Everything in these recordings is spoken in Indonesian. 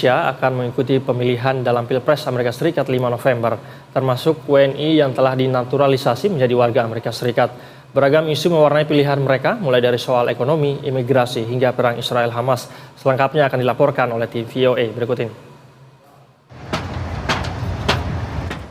Indonesia akan mengikuti pemilihan dalam Pilpres Amerika Serikat 5 November, termasuk WNI yang telah dinaturalisasi menjadi warga Amerika Serikat. Beragam isu mewarnai pilihan mereka, mulai dari soal ekonomi, imigrasi, hingga perang Israel-Hamas. Selengkapnya akan dilaporkan oleh tim VOA berikut ini.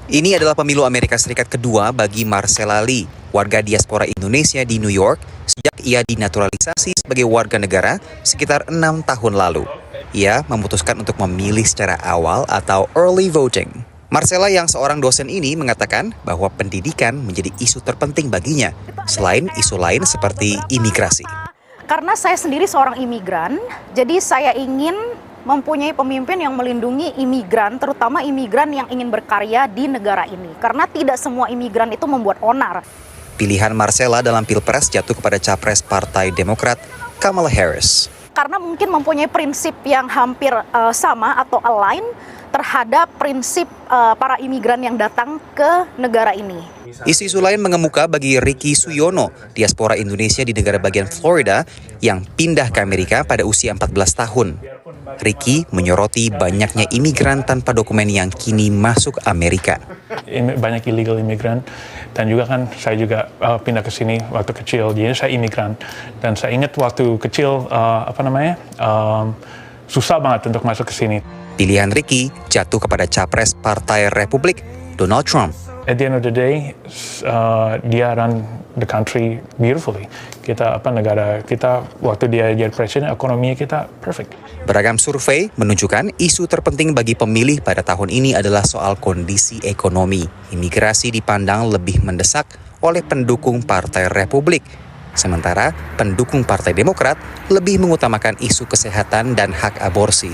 Ini adalah pemilu Amerika Serikat kedua bagi Marcella Lee, warga diaspora Indonesia di New York, sejak ia dinaturalisasi sebagai warga negara sekitar 6 tahun lalu. Ia memutuskan untuk memilih secara awal atau early voting. Marcella yang seorang dosen ini mengatakan bahwa pendidikan menjadi isu terpenting baginya, selain isu lain seperti imigrasi. Karena saya sendiri seorang imigran, jadi saya ingin mempunyai pemimpin yang melindungi imigran, terutama imigran yang ingin berkarya di negara ini. Karena tidak semua imigran itu membuat onar. Pilihan Marcella dalam Pilpres jatuh kepada capres Partai Demokrat, Kamala Harris. Karena mungkin mempunyai prinsip yang hampir sama atau align terhadap prinsip para imigran yang datang ke negara ini. Isu-isu lain mengemuka bagi Ricky Suyono, diaspora Indonesia di negara bagian Florida yang pindah ke Amerika pada usia 14 tahun. Ricky menyoroti banyaknya imigran tanpa dokumen yang kini masuk Amerika. Banyak illegal imigran, dan juga kan saya juga pindah ke sini waktu kecil, jadi saya imigran. Dan saya ingat waktu kecil susah banget untuk masuk ke sini. Pilihan Ricky jatuh kepada capres Partai Republik, Donald Trump. At the end of the day, dia run the country beautifully. Negara kita waktu dia jadi presiden, ekonomi kita perfect. Beragam survei menunjukkan isu terpenting bagi pemilih pada tahun ini adalah soal kondisi ekonomi. Imigrasi dipandang lebih mendesak oleh pendukung Partai Republik. Sementara pendukung Partai Demokrat lebih mengutamakan isu kesehatan dan hak aborsi.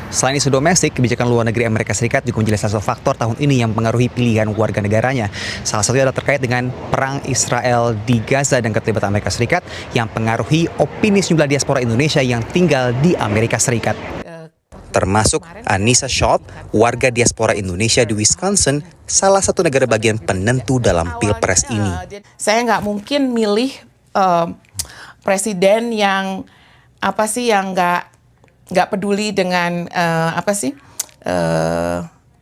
Selain isu domestik, kebijakan luar negeri Amerika Serikat juga menjadi salah satu faktor tahun ini yang mempengaruhi pilihan warga negaranya. Salah satunya adalah terkait dengan perang Israel di Gaza dan keterlibatan Amerika Serikat yang mempengaruhi opini sejumlah diaspora Indonesia yang tinggal di Amerika Serikat. Termasuk Anissa Shop, warga diaspora Indonesia di Wisconsin, salah satu negara bagian penentu dalam Pilpres ini. Saya nggak mungkin milih presiden yang nggak peduli dengan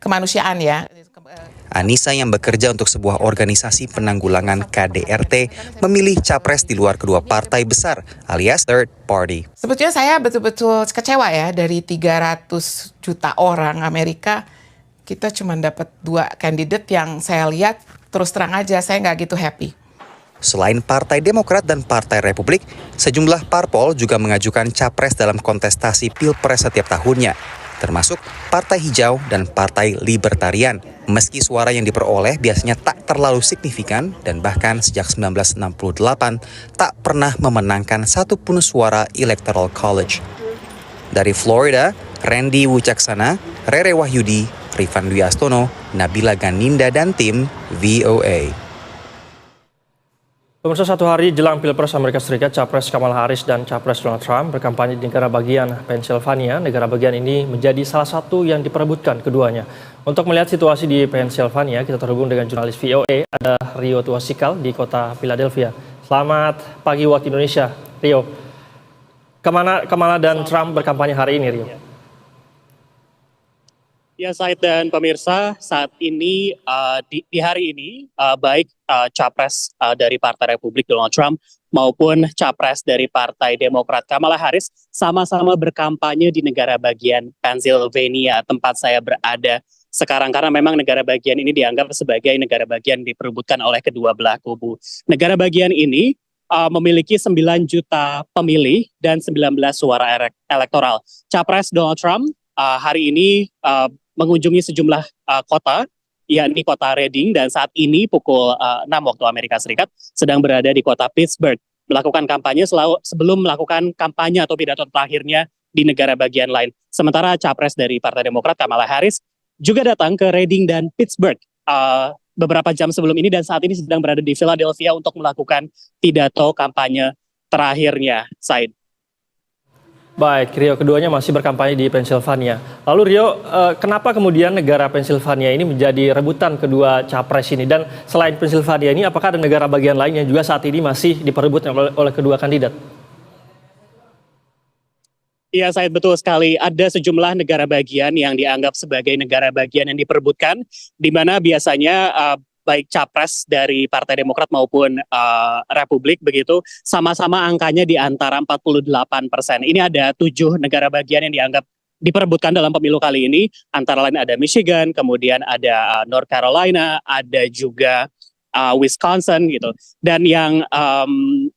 kemanusiaan ya. Anissa yang bekerja untuk sebuah organisasi penanggulangan KDRT memilih capres di luar kedua partai besar alias third party. Sebetulnya saya betul-betul kecewa ya, dari 300 juta orang Amerika kita cuma dapat 2 kandidat yang saya lihat terus terang aja saya nggak gitu happy. Selain Partai Demokrat dan Partai Republik, sejumlah parpol juga mengajukan capres dalam kontestasi Pilpres setiap tahunnya, termasuk Partai Hijau dan Partai Libertarian. Meski suara yang diperoleh biasanya tak terlalu signifikan dan bahkan sejak 1968 tak pernah memenangkan satupun suara Electoral College. Dari Florida, Randy Wucaksana, Rere Wahyudi, Rifan Dwi Astono, Nabila Ganinda dan tim VOA. Pemirsa, satu hari jelang Pilpres Amerika Serikat, Capres Kamala Harris dan Capres Donald Trump berkampanye di negara bagian Pennsylvania. Negara bagian ini menjadi salah satu yang diperebutkan keduanya. Untuk melihat situasi di Pennsylvania, kita terhubung dengan jurnalis VOA, ada Rio Tuasikal di kota Philadelphia. Selamat pagi waktu Indonesia, Rio. Kemana Kamala dan Trump berkampanye hari ini, Rio? Ya, Said dan pemirsa, saat ini di hari ini baik capres dari Partai Republik Donald Trump maupun capres dari Partai Demokrat Kamala Harris sama-sama berkampanye di negara bagian Pennsylvania, tempat saya berada sekarang, karena memang negara bagian ini dianggap sebagai negara bagian diperebutkan oleh kedua belah kubu. Negara bagian ini memiliki 9 juta pemilih dan 19 suara elektoral. Capres Donald Trump hari ini mengunjungi sejumlah kota, yakni kota Reading, dan saat ini pukul 6 waktu Amerika Serikat sedang berada di kota Pittsburgh, melakukan kampanye sebelum melakukan kampanye atau pidato terakhirnya di negara bagian lain. Sementara capres dari Partai Demokrat Kamala Harris juga datang ke Reading dan Pittsburgh beberapa jam sebelum ini, dan saat ini sedang berada di Philadelphia untuk melakukan pidato kampanye terakhirnya, Said. Baik, Rio, keduanya masih berkampanye di Pennsylvania. Lalu Rio, kenapa kemudian negara Pennsylvania ini menjadi rebutan kedua capres ini? Dan selain Pennsylvania ini, apakah ada negara bagian lain yang juga saat ini masih diperebutkan oleh kedua kandidat? Iya, Said, betul sekali. Ada sejumlah negara bagian yang dianggap sebagai negara bagian yang diperebutkan, di mana biasanya baik capres dari Partai Demokrat maupun Republik begitu, sama-sama angkanya di antara 48%. Ini ada 7 negara bagian yang dianggap diperebutkan dalam pemilu kali ini, antara lain ada Michigan, kemudian ada North Carolina, ada juga Wisconsin gitu. Dan yang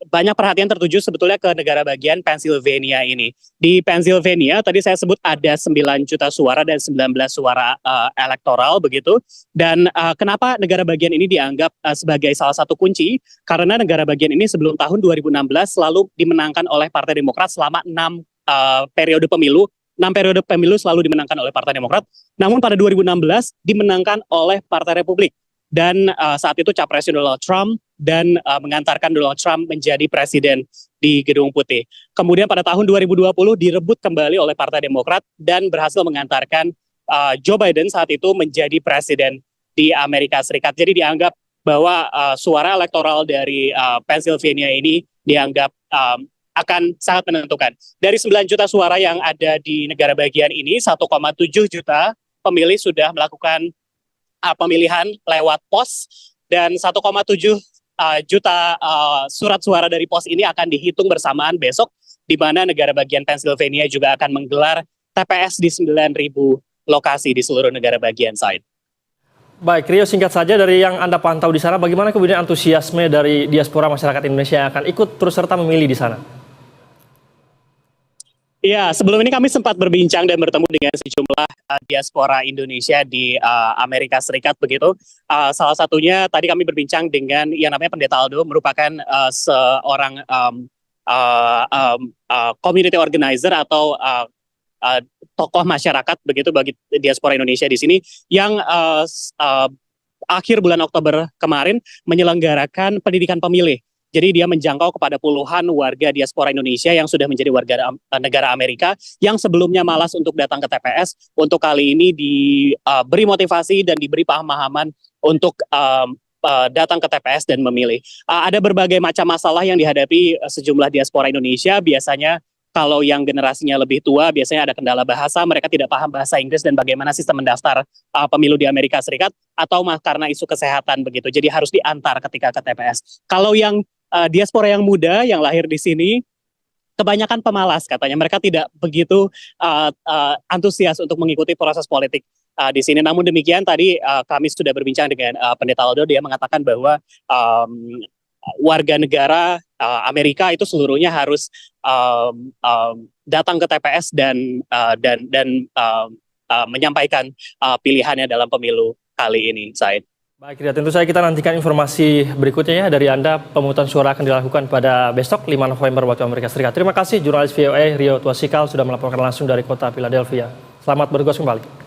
banyak perhatian tertuju sebetulnya ke negara bagian Pennsylvania ini. Di Pennsylvania tadi saya sebut ada 9 juta suara dan 19 suara elektoral begitu. Dan kenapa negara bagian ini dianggap sebagai salah satu kunci? Karena negara bagian ini sebelum tahun 2016 selalu dimenangkan oleh Partai Demokrat selama 6 periode pemilu. 6 periode pemilu selalu dimenangkan oleh Partai Demokrat. Namun pada 2016 dimenangkan oleh Partai Republik. Dan saat itu capresnya Donald Trump dan mengantarkan Donald Trump menjadi presiden di Gedung Putih. Kemudian pada tahun 2020 direbut kembali oleh Partai Demokrat dan berhasil mengantarkan Joe Biden saat itu menjadi presiden di Amerika Serikat. Jadi dianggap bahwa suara elektoral dari Pennsylvania ini dianggap akan sangat menentukan. Dari 9 juta suara yang ada di negara bagian ini, 1,7 juta pemilih sudah melakukan pemilihan lewat pos, dan 1,7 juta surat suara dari pos ini akan dihitung bersamaan besok, di mana negara bagian Pennsylvania juga akan menggelar TPS di 9.000 lokasi di seluruh negara bagian, Said. Baik, Rio, singkat saja dari yang Anda pantau di sana, bagaimana kemudian antusiasme dari diaspora masyarakat Indonesia yang akan ikut terus serta memilih di sana? Ya, sebelum ini kami sempat berbincang dan bertemu dengan sejumlah diaspora Indonesia di Amerika Serikat begitu. Salah satunya tadi kami berbincang dengan yang namanya Pendeta Aldo, merupakan seorang community organizer atau tokoh masyarakat begitu bagi diaspora Indonesia di sini yang akhir bulan Oktober kemarin menyelenggarakan pendidikan pemilih. Jadi dia menjangkau kepada puluhan warga diaspora Indonesia yang sudah menjadi warga negara Amerika yang sebelumnya malas untuk datang ke TPS, untuk kali ini diberi motivasi dan diberi pemahaman untuk datang ke TPS dan memilih. Ada berbagai macam masalah yang dihadapi sejumlah diaspora Indonesia. Biasanya kalau yang generasinya lebih tua, biasanya ada kendala bahasa, mereka tidak paham bahasa Inggris dan bagaimana sistem mendaftar pemilu di Amerika Serikat, atau karena isu kesehatan begitu. Jadi harus diantar ketika ke TPS. Kalau yang diaspora yang muda yang lahir di sini, kebanyakan pemalas katanya. Mereka tidak begitu antusias untuk mengikuti proses politik di sini. Namun demikian tadi kami sudah berbincang dengan Pendeta Aldo, dia mengatakan bahwa warga negara Amerika itu seluruhnya harus datang ke TPS dan menyampaikan pilihannya dalam pemilu kali ini, Said. Baik, Rio, tentu saja kita nantikan informasi berikutnya ya dari Anda. Pemungutan suara akan dilakukan pada besok 5 November waktu Amerika Serikat. Terima kasih jurnalis VOA Rio Tuasikal sudah melaporkan langsung dari kota Philadelphia. Selamat bertugas kembali.